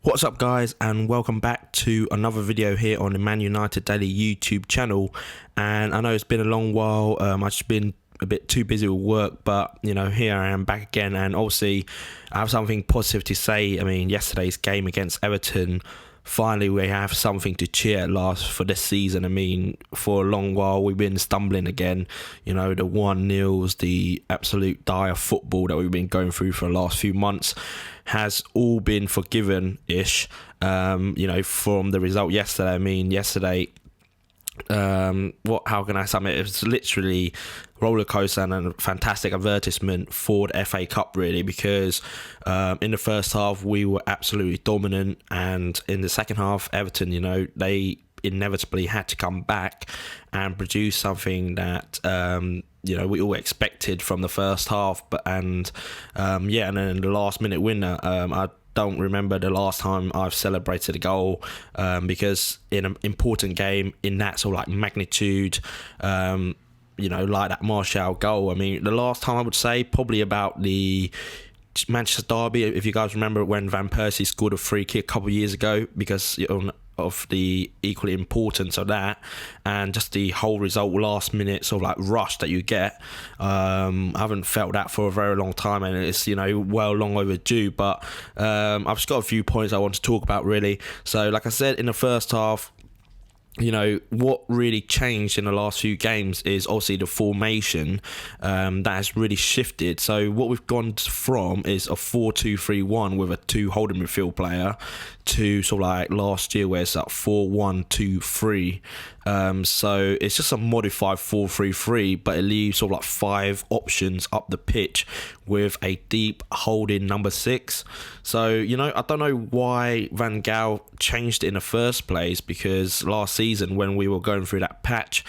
What's up, guys, and welcome back to another video here on the ManUnitedDaily YouTube channel. And I know it's been a long while. I've just been a bit too busy with work, but here I am back again, and obviously I have something positive to say. I mean, yesterday's game against Everton, finally we have something to cheer at last for this season. I mean, for a long while we've been stumbling again. The 1-0s, the absolute dire football that we've been going through for the last few months has all been forgiven-ish, from the result yesterday. I mean, yesterday, how can I sum it? It was literally roller coaster and a fantastic advertisement for the FA Cup, really, because in the first half we were absolutely dominant, and in the second half, Everton, they inevitably had to come back and produce something that we all expected from the first half. And then the last minute winner, I don't remember the last time I've celebrated a goal, because in an important game in that sort of like magnitude, like that Martial goal, I mean, the last time I would say probably about the Manchester derby, if you guys remember when Van Persie scored a free kick a couple of years ago, because of the equally importance of that, and just the whole result last minute sort of like rush that you get. I haven't felt that for a very long time, and it's well long overdue. But I've just got a few points I want to talk about, really. So like I said, in the first half, what really changed in the last few games is obviously the formation that has really shifted. So what we've gone from is a 4-2-3-1 with a 2 holding midfield player to sort of like last year where it's at 4-1-2-3. So it's just a modified 4-3-3, but it leaves sort of like 5 options up the pitch with a deep holding number 6. So, I don't know why Van Gaal changed it in the first place, because last season when we were going through that patch,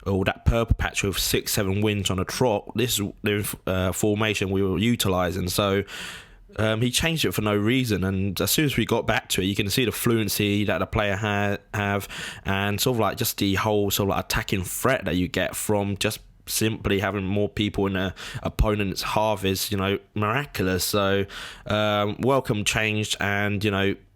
or that purple patch with 6-7 wins on a trot, this is the formation we were utilising. So he changed it for no reason, and as soon as we got back to it, you can see the fluency that the player have, and sort of like just the whole sort of like attacking threat that you get from just simply having more people in the opponent's half is miraculous. So welcome change, and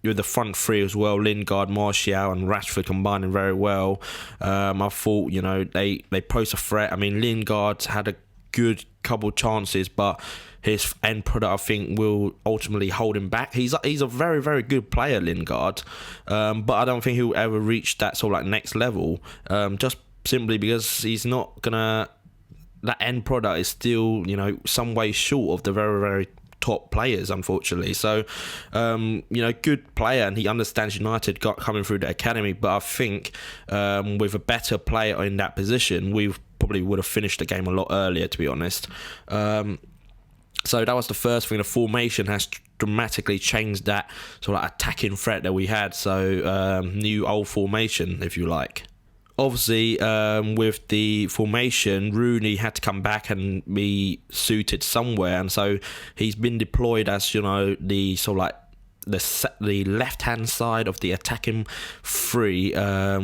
with the front three as well, Lingard, Martial and Rashford combining very well. I thought they posed a threat. I mean, Lingard had a good couple chances, but his end product, I think, will ultimately hold him back. He's a very, very good player, Lingard, but I don't think he'll ever reach that sort of like next level, just simply because he's not gonna. That end product is still some way short of the very, very top players, unfortunately. So good player, and he understands United coming through the academy, but I think with a better player in that position, we probably would have finished the game a lot earlier, to be honest. So that was the first thing. The formation has dramatically changed that sort of attacking threat that we had. So new old formation, if you like. Obviously, with the formation, Rooney had to come back and be suited somewhere, and so he's been deployed as the sort of like the left-hand side of the attacking three,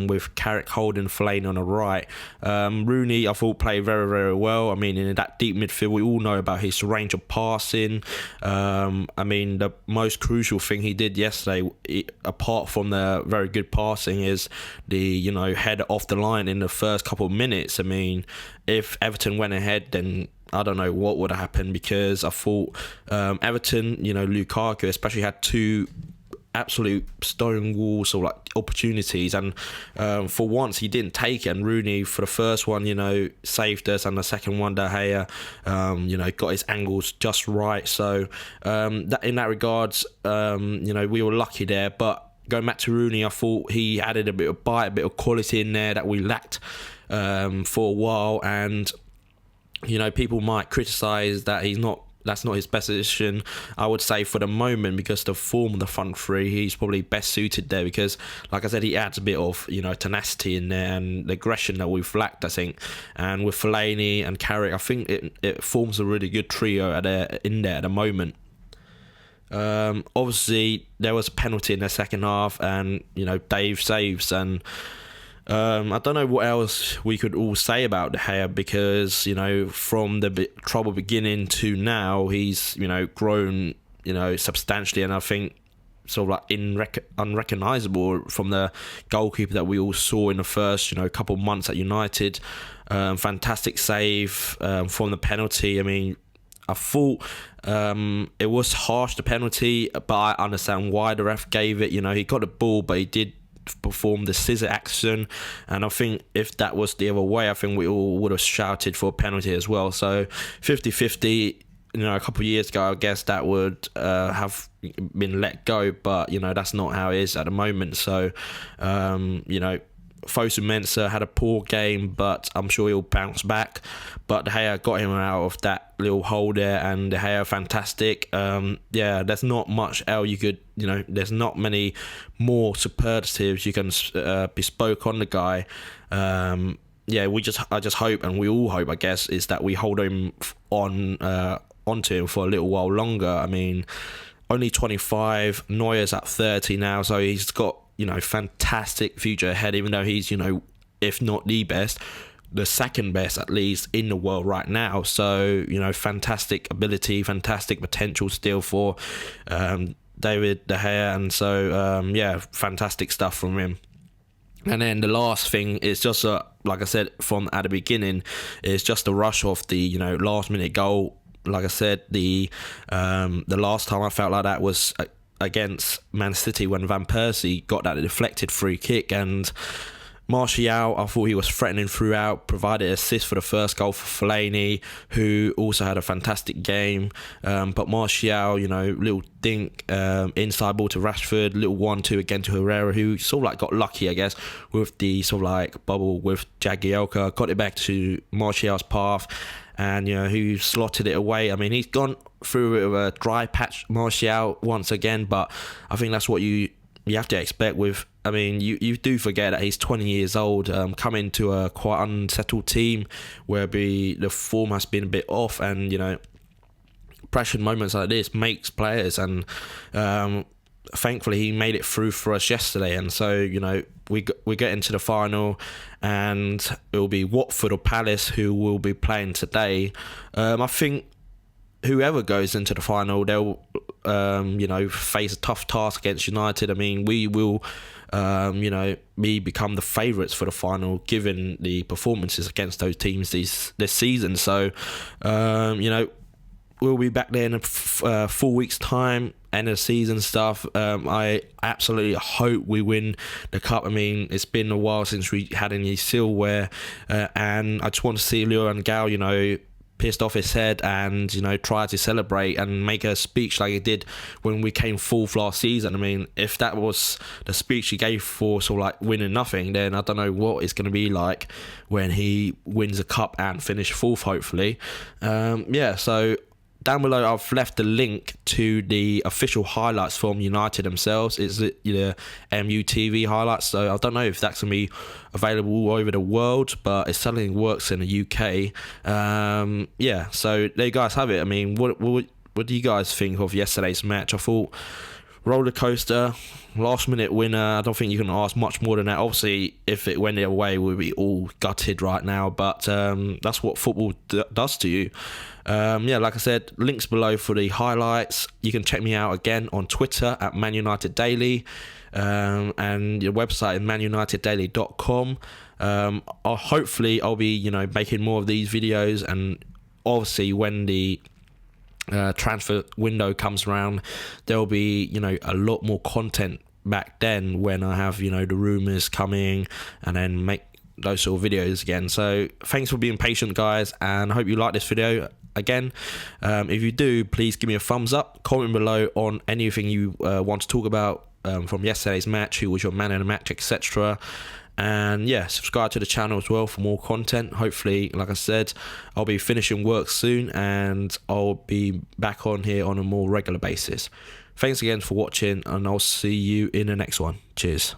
with Carrick, Holding, Fellaini on the right. Rooney, I thought, played very, very well. I mean, in that deep midfield, we all know about his range of passing. I mean, the most crucial thing he did yesterday, apart from the very good passing, is the header off the line in the first couple of minutes. I mean, if Everton went ahead, then I don't know what would have happened, because I thought Everton, Lukaku especially, had 2 absolute stone walls or like opportunities, and for once he didn't take it, and Rooney for the first one saved us, and the second one De Gea got his angles just right. So that in that regards, we were lucky there. But going back to Rooney, I thought he added a bit of bite, a bit of quality in there that we lacked for a while. And people might criticise that that's not his best position. I would say for the moment, because the form of the front three, he's probably best suited there, because like I said, he adds a bit of tenacity in there and the aggression that we've lacked, I think. And with Fellaini and Carrick, I think it forms a really good trio in there at the moment. Obviously there was a penalty in the second half, and Dave saves, and I don't know what else we could all say about De Gea, because from the trouble beginning to now, he's grown substantially, and I think sort of like unrecognisable from the goalkeeper that we all saw in the first, couple of months at United. Fantastic save from the penalty. I mean, I thought it was harsh, the penalty, but I understand why the ref gave it. He got the ball, but he did perform the scissor action, and I think if that was the other way, I think we all would have shouted for a penalty as well. So 50-50, a couple of years ago, I guess that would have been let go, but that's not how it is at the moment. So Fosu Mensah had a poor game, but I'm sure he'll bounce back. But De Gea got him out of that little hole there, and De Gea fantastic. There's not much else you could, there's not many more superlatives you can bespoke on the guy. I just hope, and we all hope, I guess, is that we hold him onto him for a little while longer. I mean, only 25, Neuer's at 30 now, so he's got fantastic future ahead, even though he's, if not the best, the second best at least in the world right now. So, fantastic ability, fantastic potential still for David De Gea, and so, fantastic stuff from him. And then the last thing is just, like I said from at the beginning, is just the rush of the, last minute goal. Like I said, the last time I felt like that was against Man City when Van Persie got that deflected free kick, and Martial, I thought he was threatening throughout, provided assist for the first goal for Fellaini, who also had a fantastic game. But Martial, little dink, inside ball to Rashford, little 1-2 again to Herrera, who sort of like got lucky, I guess, with the sort of like bubble with Jagielka, got it back to Martial's path, and who slotted it away. I mean, he's gone through a dry patch, Martial, once again, but I think that's what you have to expect with. I mean, you do forget that he's 20 years old, coming to a quite unsettled team where the form has been a bit off, and pressure moments like this makes players, and thankfully he made it through for us yesterday. And so we get into the final, and it will be Watford or Palace who will be playing today. I think whoever goes into the final, they'll face a tough task against United. I mean, we will become the favourites for the final given the performances against those teams this season. So we'll be back there in a 4 weeks time, end of the season stuff. I absolutely hope we win the cup. I mean, it's been a while since we had any silverware, and I just want to see Leo and Gal pissed off his head and try to celebrate and make a speech like he did when we came fourth last season. I mean, if that was the speech he gave for sort of like winning nothing, then I don't know what it's going to be like when he wins a cup and finish fourth, hopefully. So down below I've left the link to the official highlights from United themselves. It's the MUTV highlights, so I don't know if that's going to be available all over the world, but it certainly works in the UK. So there you guys have it. I mean, what do you guys think of yesterday's match? I thought roller coaster, last minute winner. I don't think you can ask much more than that. Obviously, if it went their way, we'd be all gutted right now, but that's what football does to you. Like I said, links below for the highlights. You can check me out again on Twitter at ManUnitedDaily, and your website is ManUnitedDaily.com. Hopefully I'll be making more of these videos, and obviously when the transfer window comes around, there'll be a lot more content back then when I have the rumours coming, and then make those sort of videos again. So thanks for being patient, guys, and I hope you like this video. Again, if you do, please give me a thumbs up, comment below on anything you want to talk about from yesterday's match, who was your man of the match, etc. And subscribe to the channel as well for more content. Hopefully, like I said, I'll be finishing work soon, and I'll be back on here on a more regular basis. Thanks again for watching, and I'll see you in the next one. Cheers.